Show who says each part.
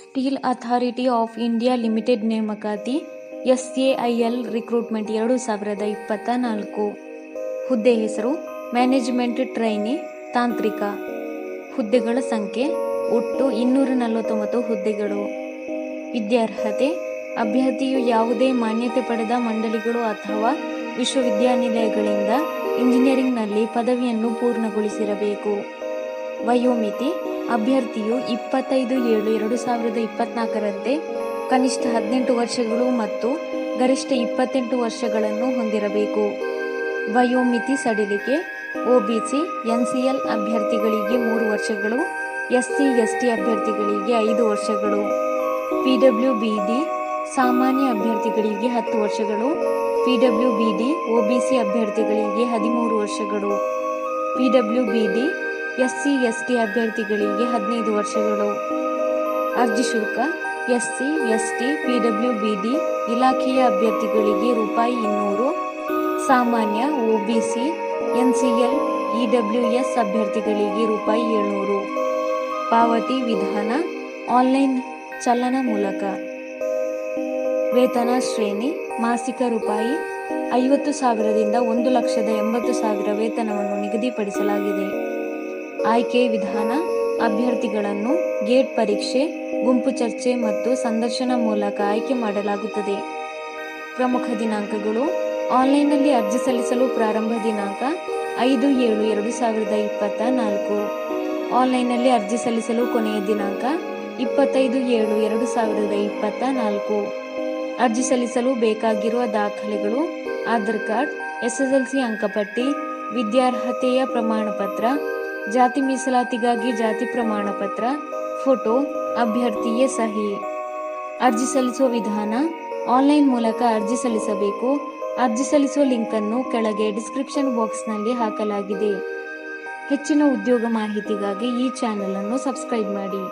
Speaker 1: Steel authority of India limited ನೇಮಕಾತಿ SAIL recruitment 2024. ಹುದ್ದೆ ಹೆಸರು ಮ್ಯಾನೇಜ್ಮೆಂಟ್ ಟ್ರೈನಿ ತಾಂತ್ರಿಕ. ಹುದ್ದೆಗಳ ಸಂಖ್ಯೆ ಒಟ್ಟು 249 ಹುದ್ದೆಗಳು. ವಿದ್ಯಾರ್ಹತೆ ಅಭ್ಯರ್ಥಿಯು ಯಾವುದೇ ಮಾನ್ಯತೆ ಪಡೆದ ಮಂಡಳಿಗಳು ಅಥವಾ ವಿಶ್ವವಿದ್ಯಾನಿಲಯಗಳಿಂದ ಇಂಜಿನಿಯರಿಂಗ್ನಲ್ಲಿ ಪದವಿಯನ್ನು ಪೂರ್ಣಗೊಳಿಸಿರಬೇಕು. ವಯೋಮಿತಿ ಅಭ್ಯರ್ಥಿಯು 25/7/2024ರಂತೆ ಕನಿಷ್ಠ 18 ವರ್ಷಗಳು ಮತ್ತು ಗರಿಷ್ಠ 28 ವರ್ಷಗಳನ್ನು ಹೊಂದಿರಬೇಕು. ವಯೋಮಿತಿ ಸಡಿಲಿಕೆ OBC NCL ಅಭ್ಯರ್ಥಿಗಳಿಗೆ 3 ವರ್ಷಗಳು, SC ST ಅಭ್ಯರ್ಥಿಗಳಿಗೆ 5 ವರ್ಷಗಳು, PWBD ಸಾಮಾನ್ಯ ಅಭ್ಯರ್ಥಿಗಳಿಗೆ 10 ವರ್ಷಗಳು, PWBD OBC ಅಭ್ಯರ್ಥಿಗಳಿಗೆ 13 ವರ್ಷಗಳು, PWBD SC ST ಅಭ್ಯರ್ಥಿಗಳಿಗೆ 15 ವರ್ಷಗಳು. ಅರ್ಜಿ ಶುಲ್ಕ SC ST PWBD ಇಲಾಖೆಯ ಅಭ್ಯರ್ಥಿಗಳಿಗೆ ₹200, ಸಾಮಾನ್ಯ OBC NCL EWS ಅಭ್ಯರ್ಥಿಗಳಿಗೆ ₹700. ಪಾವತಿ ವಿಧಾನ ಆನ್ಲೈನ್ ಚಲನ ಮೂಲಕ. ವೇತನ ಶ್ರೇಣಿ ಮಾಸಿಕ ₹50,000ದಿಂದ 1,80,000 ವೇತನವನ್ನು ನಿಗದಿಪಡಿಸಲಾಗಿದೆ. ಆಯ್ಕೆ ವಿಧಾನ ಅಭ್ಯರ್ಥಿಗಳನ್ನು ಗೇಟ್ ಪರೀಕ್ಷೆ, ಗುಂಪು ಚರ್ಚೆ ಮತ್ತು ಸಂದರ್ಶನ ಮೂಲಕ ಆಯ್ಕೆ ಮಾಡಲಾಗುತ್ತದೆ. ಪ್ರಮುಖ ದಿನಾಂಕಗಳು: ಆನ್ಲೈನ್ನಲ್ಲಿ ಅರ್ಜಿ ಸಲ್ಲಿಸಲು ಪ್ರಾರಂಭ ದಿನಾಂಕ 5/7/2024. ಆನ್ಲೈನ್ನಲ್ಲಿ ಅರ್ಜಿ ಸಲ್ಲಿಸಲು ಕೊನೆಯ ದಿನಾಂಕ 25/7/2024. ಅರ್ಜಿ ಸಲ್ಲಿಸಲು ಬೇಕಾಗಿರುವ ದಾಖಲೆಗಳು: ಆಧಾರ್ ಕಾರ್ಡ್, SSLC ಅಂಕಪಟ್ಟಿ, ವಿದ್ಯಾರ್ಹತೆಯ ಪ್ರಮಾಣಪತ್ರ, ಜಾತಿ ಮೀಸಲಾತಿಗಾಗಿ ಜಾತಿ ಪ್ರಮಾಣಪತ್ರ, ಫೋಟೋ, ಅಭ್ಯರ್ಥಿಯ ಸಹಿ. ಅರ್ಜಿ ಸಲ್ಲಿಸುವ ವಿಧಾನ: ಆನ್ಲೈನ್ ಮೂಲಕ ಅರ್ಜಿ ಸಲ್ಲಿಸಬೇಕು. ಅರ್ಜಿ ಸಲ್ಲಿಸುವ ಲಿಂಕ್ ಅನ್ನು ಕೆಳಗೆ ಡಿಸ್ಕ್ರಿಪ್ಷನ್ ಬಾಕ್ಸ್ನಲ್ಲಿ ಹಾಕಲಾಗಿದೆ. ಹೆಚ್ಚಿನ ಉದ್ಯೋಗ ಮಾಹಿತಿಗಾಗಿ ಈ ಚಾನೆಲ್ ಅನ್ನು ಸಬ್ಸ್ಕ್ರೈಬ್ ಮಾಡಿ.